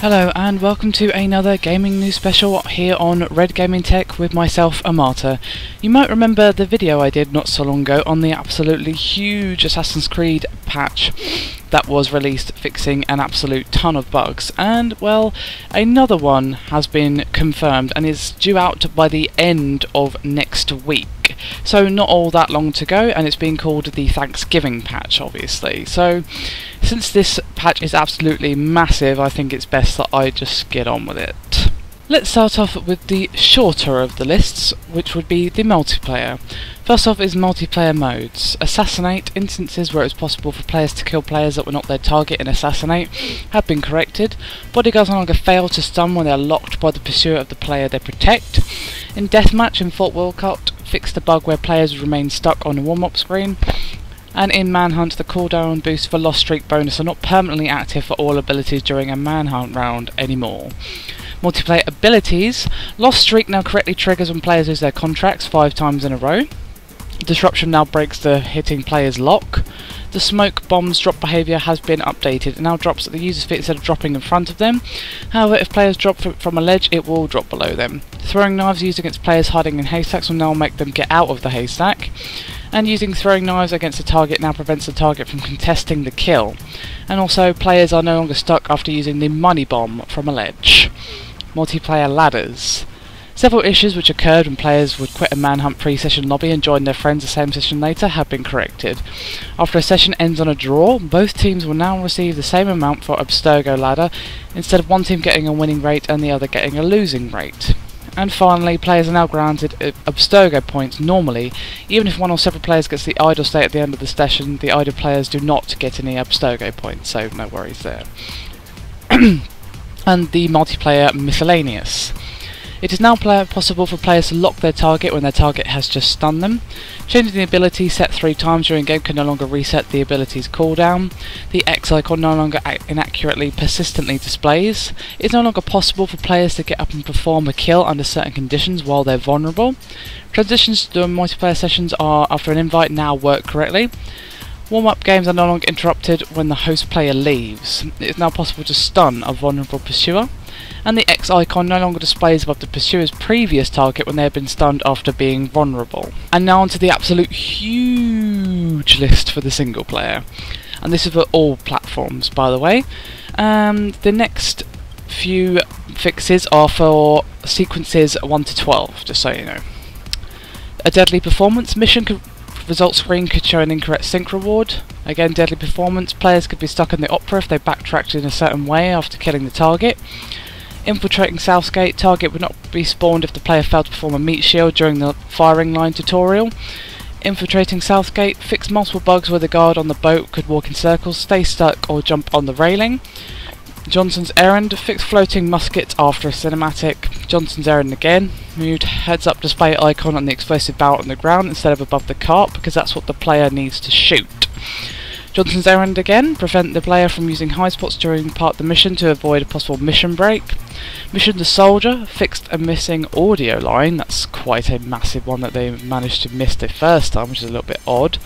Hello and welcome to another gaming news special here on Red Gaming Tech with myself, Amata. You might remember the video I did not so long ago on the absolutely huge Assassin's Creed patch that was released fixing an absolute ton of bugs, and well, another one has been confirmed and is due out by the end of next week. So not all that long to go, and it's being called the Thanksgiving patch, obviously. So since this patch is absolutely massive, I think it's best that I just get on with it. Let's start off with the shorter of the lists, which would be the multiplayer. First off is multiplayer modes. Assassinate, instances where it's possible for players to kill players that were not their target in Assassinate, have been corrected. Bodyguards no longer fail to stun when they are locked by the pursuit of the player they protect. In Deathmatch and Fort Wilcott, fixed the bug where players would remain stuck on the warm-up screen. And in Manhunt, the cooldown boost for Lost Streak bonus are not permanently active for all abilities during a Manhunt round anymore. Multiplayer abilities. Lost Streak now correctly triggers when players lose their contracts 5 times in a row. Disruption now breaks the hitting player's lock. The smoke bombs drop behaviour has been updated. It now drops at the user's feet instead of dropping in front of them. However, if players drop from a ledge, it will drop below them. Throwing knives used against players hiding in haystacks will now make them get out of the haystack. And using throwing knives against a target now prevents the target from contesting the kill. And also, players are no longer stuck after using the money bomb from a ledge. Multiplayer ladders. Several issues which occurred when players would quit a Manhunt pre-session lobby and join their friends the same session later have been corrected. After a session ends on a draw, both teams will now receive the same amount for Abstergo ladder, instead of one team getting a winning rate and the other getting a losing rate. And finally, players are now granted Abstergo points normally, even if one or several players gets the idle state at the end of the session. The idle players do not get any Abstergo points, so no worries there. And the multiplayer miscellaneous. It is now possible for players to lock their target when their target has just stunned them. Changing the ability set 3 times during game can no longer reset the ability's cooldown. The X icon no longer inaccurately persistently displays. It is no longer possible for players to get up and perform a kill under certain conditions while they're vulnerable. Transitions to multiplayer sessions are, after an invite, now work correctly. Warm-up games are no longer interrupted when the host player leaves. It is now possible to stun a vulnerable pursuer. And the X icon no longer displays above the pursuer's previous target when they have been stunned after being vulnerable. And now onto the absolute huge list for the single player. And this is for all platforms, by the way. The next few fixes are for sequences 1 to 12, just so you know. A deadly performance mission result screen could show an incorrect sync reward. Again, deadly performance. Players could be stuck in the Opera if they backtracked in a certain way after killing the target. Infiltrating Southgate. Target would not be spawned if the player failed to perform a meat shield during the firing line tutorial. Infiltrating Southgate. Fix multiple bugs where the guard on the boat could walk in circles, stay stuck or jump on the railing. Johnson's Errand. Fix floating muskets after a cinematic. Johnson's Errand again. Moved heads-up display icon on the explosive barrel on the ground instead of above the cart, because that's what the player needs to shoot. Johnson's Errand again. Prevent the player from using high spots during part of the mission to avoid a possible mission break. Mission the Soldier. Fixed a missing audio line. That's quite a massive one that they managed to miss the first time, which is a little bit odd.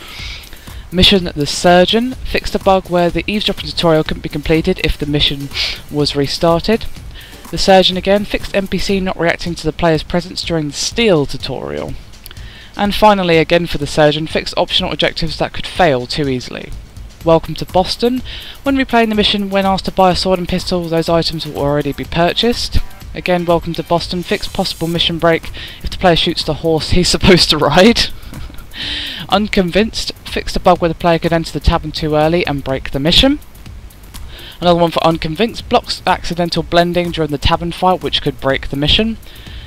Mission the Surgeon. Fixed a bug where the eavesdropping tutorial couldn't be completed if the mission was restarted. The Surgeon again. Fixed NPC not reacting to the player's presence during the Steel tutorial. And finally, again for the Surgeon, fixed optional objectives that could fail too easily. Welcome to Boston. When replaying the mission, when asked to buy a sword and pistol, those items will already be purchased. Again, welcome to Boston. Fixed possible mission break if the player shoots the horse he's supposed to ride. Unconvinced. Fixed a bug where the player could enter the tavern too early and break the mission. Another one for Unconvinced. Blocks accidental blending during the tavern fight, which could break the mission.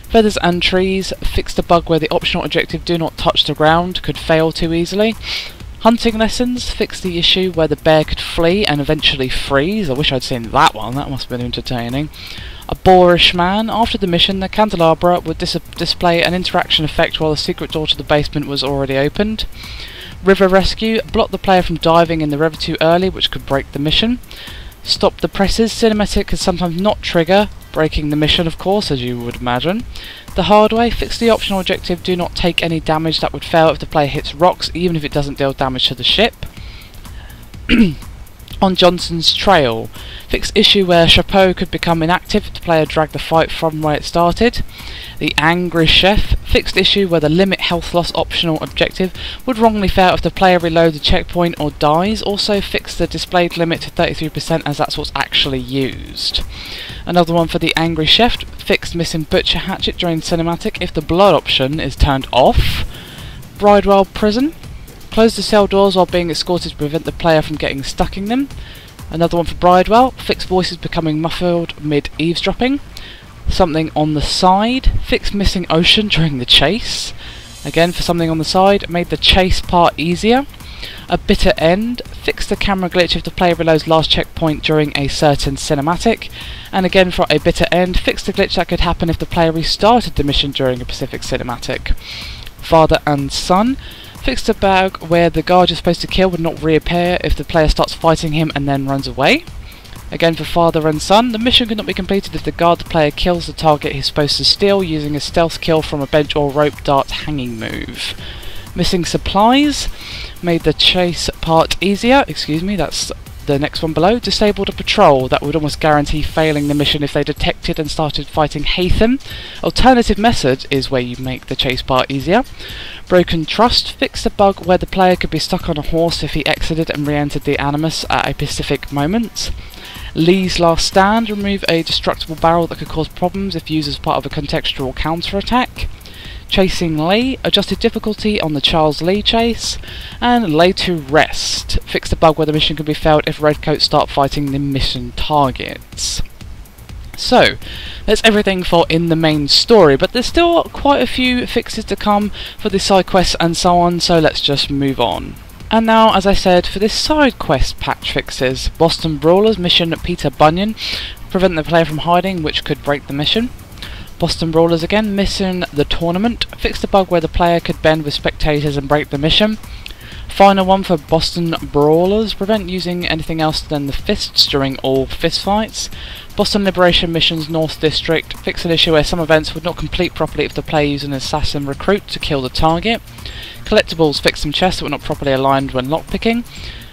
Feathers and Trees. Fixed a bug where the optional objective do not touch the ground could fail too easily. Hunting Lessons. Fixed the issue where the bear could flee and eventually freeze. I wish I'd seen that one, that must have been entertaining. A Boorish Man. After the mission, the candelabra would display an interaction effect while the secret door to the basement was already opened. River Rescue. Block the player from diving in the river too early, which could break the mission. Stop the Presses. Cinematic can sometimes not trigger, breaking the mission, of course, as you would imagine. The Hard Way. Fix the optional objective do not take any damage that would fail if the player hits rocks, even if it doesn't deal damage to the ship. On Johnson's Trail, fixed issue where Chapeau could become inactive if the player dragged the fight from where it started. The Angry Chef, fixed issue where the limit health loss optional objective would wrongly fail if the player reloads a checkpoint or dies. Also fixed the displayed limit to 33% as that's what's actually used. Another one for the Angry Chef, fixed missing Butcher Hatchet during cinematic if the blood option is turned off. Bridewell Prison, close the cell doors while being escorted to prevent the player from getting stuck in them. Another one for Bridewell, fixed voices becoming muffled mid-eavesdropping. Something on the Side, fixed missing Ocean during the chase. Again for Something on the Side, made the chase part easier. A Bitter End, fixed the camera glitch if the player reloads last checkpoint during a certain cinematic. And again for A Bitter End, fixed the glitch that could happen if the player restarted the mission during a specific cinematic. Father and Son, fixed a bug where the guard you're supposed to kill would not reappear if the player starts fighting him and then runs away. Again for Father and Son, the mission could not be completed if the guard the player kills the target he's supposed to steal using a stealth kill from a bench or rope dart hanging move. Missing Supplies, made the chase part easier, that's the next one below. Disabled a patrol that would almost guarantee failing the mission if they detected and started fighting Hatham. Alternative method is where you make the chase part easier. Broken Trust, fixed a bug where the player could be stuck on a horse if he exited and re-entered the Animus at a specific moment. Lee's Last Stand, remove a destructible barrel that could cause problems if used as part of a contextual counter-attack. Chasing Lee, adjusted difficulty on the Charles Lee chase. And Lay to Rest, fixed a bug where the mission could be failed if Redcoats start fighting the mission targets. So, that's everything for in the main story, but there's still quite a few fixes to come for the side quests and so on, so let's just move on. And now, as I said, for this side quest patch fixes, Boston Brawlers mission Peter Bunyan, prevent the player from hiding, which could break the mission. Boston Brawlers again, mission The Tournament, fixed a bug where the player could bend with spectators and break the mission. Final one for Boston Brawlers, prevent using anything else than the fists during all fist fights. Boston Liberation missions North District, fix an issue where some events would not complete properly if the player used an assassin recruit to kill the target. Collectibles, fix some chests that were not properly aligned when lockpicking.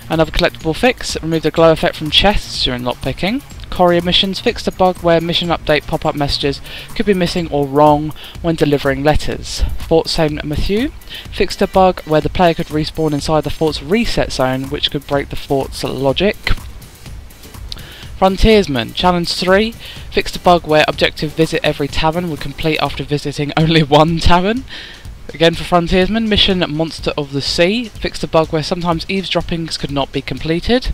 Another collectible fix, remove the glow effect from chests during lockpicking. Courier missions, fixed a bug where mission update pop-up messages could be missing or wrong when delivering letters. Fort St. Matthew, fixed a bug where the player could respawn inside the fort's reset zone, which could break the fort's logic. Frontiersman, Challenge 3, fixed a bug where objective visit every tavern would complete after visiting only one tavern. Again for Frontiersman, mission Monster of the Sea, fixed a bug where sometimes eavesdroppings could not be completed.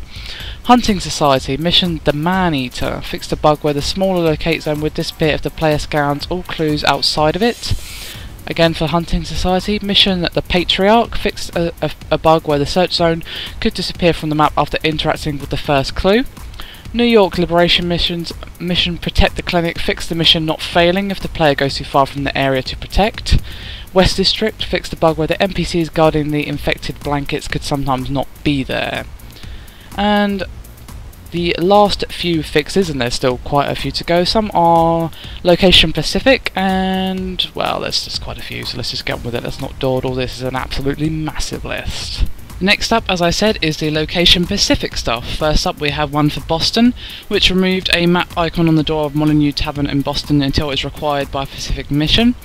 Hunting Society, mission The Man-Eater, fixed a bug where the smaller locate zone would disappear if the player scans all clues outside of it. Again for Hunting Society, mission The Patriarch, fixed a bug where the search zone could disappear from the map after interacting with the first clue. New York Liberation missions, mission Protect the Clinic, fixed the mission not failing if the player goes too far from the area to protect. West District, fixed a bug where the NPCs guarding the infected blankets could sometimes not be there. And the last few fixes, and there's still quite a few to go, some are location specific, and well, there's just quite a few, so let's just get on with it. Let's not dawdle, this is an absolutely massive list. Next up, as I said, is the location specific stuff. First up we have one for Boston, which removed a map icon on the door of Molyneux Tavern in Boston until it is required by a specific mission.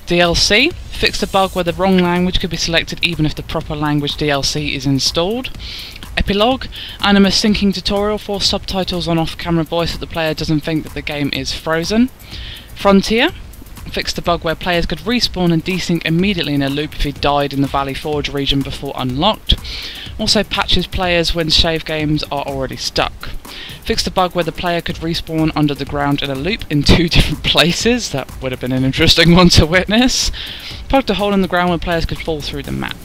DLC, fixed a bug where the wrong language could be selected even if the proper language DLC is installed. Epilogue, Animus syncing tutorial for subtitles on off-camera voice so the player doesn't think that the game is frozen. Frontier, fixed a bug where players could respawn and desync immediately in a loop if he died in the Valley Forge region before unlocked. Also patches players when save games are already stuck. Fixed a bug where the player could respawn under the ground in a loop in 2 different places. That would have been an interesting one to witness. Plugged a hole in the ground where players could fall through the map.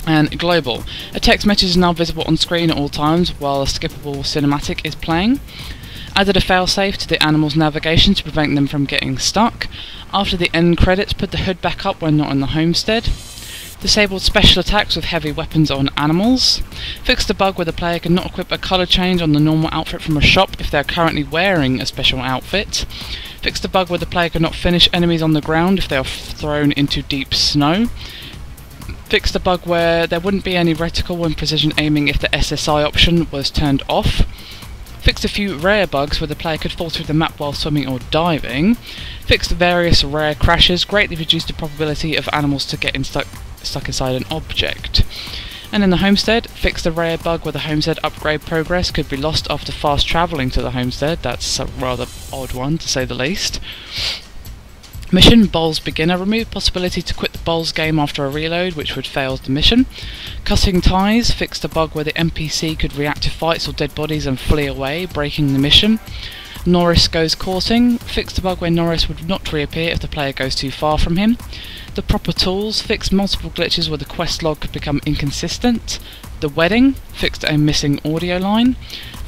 And Global, a text message is now visible on screen at all times while a skippable cinematic is playing. Added a failsafe to the animal's navigation to prevent them from getting stuck. After the end credits, put the hood back up when not in the homestead. Disabled special attacks with heavy weapons on animals. Fixed a bug where the player can not equip a colour change on the normal outfit from a shop if they are currently wearing a special outfit. Fixed a bug where the player cannot finish enemies on the ground if they are thrown into deep snow. Fixed a bug where there wouldn't be any reticle and precision aiming if the SSI option was turned off. Fixed a few rare bugs where the player could fall through the map while swimming or diving. Fixed various rare crashes, greatly reduced the probability of animals to get stuck inside an object. And in the homestead, fixed a rare bug where the homestead upgrade progress could be lost after fast travelling to the homestead. That's a rather odd one, to say the least. Mission Bowls Beginner removed possibility to quit the Bowls game after a reload, which would fail the mission. Cutting Ties fixed a bug where the NPC could react to fights or dead bodies and flee away, breaking the mission. Norris Goes Courting fixed a bug where Norris would not reappear if the player goes too far from him. The Proper Tools fixed multiple glitches where the quest log could become inconsistent. The Wedding fixed a missing audio line.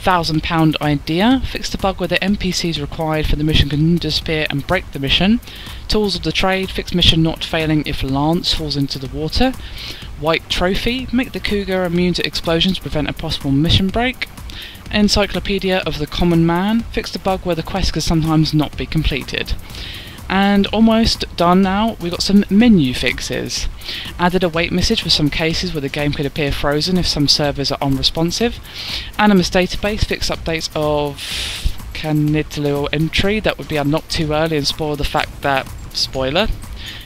£1,000 Idea fixed a bug where the NPCs required for the mission can disappear and break the mission. Tools of the Trade fixed mission not failing if Lance falls into the water. White Trophy make the Cougar immune to explosions to prevent a possible mission break. Encyclopedia of the Common Man fixed a bug where the quest could sometimes not be completed. And almost done now, we got some menu fixes. Added a wait message for some cases where the game could appear frozen if some servers are unresponsive. Animus Database fixed updates of Canidalo entry that would be unlocked too early and spoil the fact that, spoiler,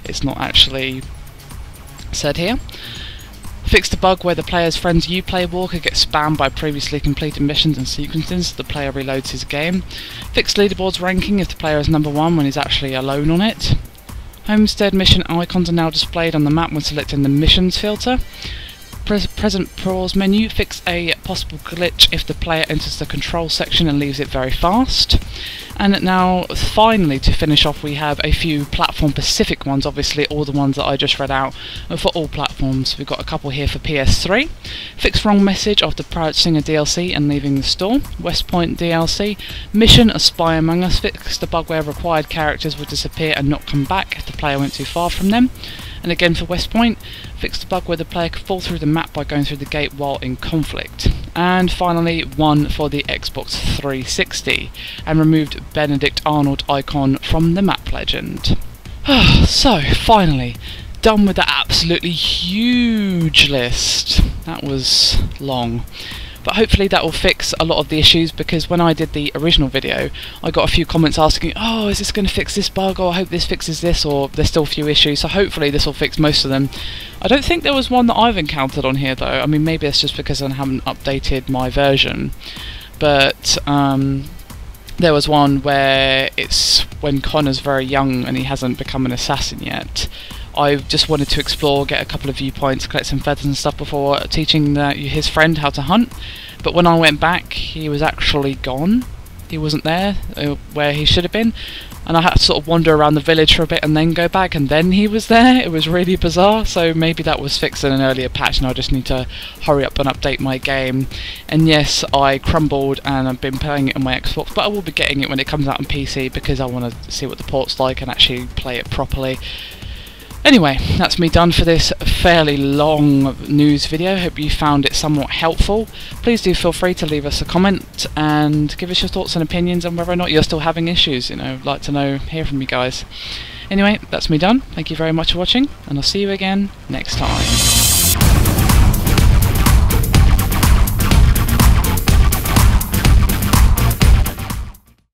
it's not actually said here. Fixed a bug where the player's friend's Uplay wall could get spammed by previously completed missions and sequences so the player reloads his game. Fixed leaderboard's ranking if the player is number 1 when he's actually alone on it. Homestead mission icons are now displayed on the map when selecting the missions filter. Present pause menu fixed a possible glitch if the player enters the control section and leaves it very fast. And now, finally, to finish off, we have a few platform-specific ones, obviously all the ones that I just read out are for all platforms. We've got a couple here for PS3. Fixed wrong message after purchasing a DLC and leaving the store. West Point DLC. Mission A Spy Among Us fixed a bug where required characters would disappear and not come back if the player went too far from them. And again for West Point, fixed a bug where the player could fall through the map by going through the gate while in conflict. And finally, one for the Xbox 360, and removed Benedict Arnold icon from the map legend. So, finally, done with the absolutely huge list. That was long. But hopefully that will fix a lot of the issues, because when I did the original video I got a few comments asking, oh, is this going to fix this bug, or I hope this fixes this, or there's still a few issues, so hopefully this will fix most of them. I don't think there was one that I've encountered on here though. I mean, maybe it's just because I haven't updated my version, but there was one where it's when Connor's very young and he hasn't become an assassin yet. I just wanted to explore, get a couple of viewpoints, collect some feathers and stuff before teaching his friend how to hunt. But when I went back, he was actually gone. He wasn't there where he should have been. And I had to sort of wander around the village for a bit and then go back, and then he was there. It was really bizarre. So maybe that was fixed in an earlier patch and I just need to hurry up and update my game. And yes, I crumbled and I've been playing it on my Xbox, but I will be getting it when it comes out on PC because I want to see what the port's like and actually play it properly. Anyway, that's me done for this fairly long news video. Hope you found it somewhat helpful. Please do feel free to leave us a comment and give us your thoughts and opinions on whether or not you're still having issues. You know, I'd like to hear from you guys. Anyway, that's me done. Thank you very much for watching, and I'll see you again next time.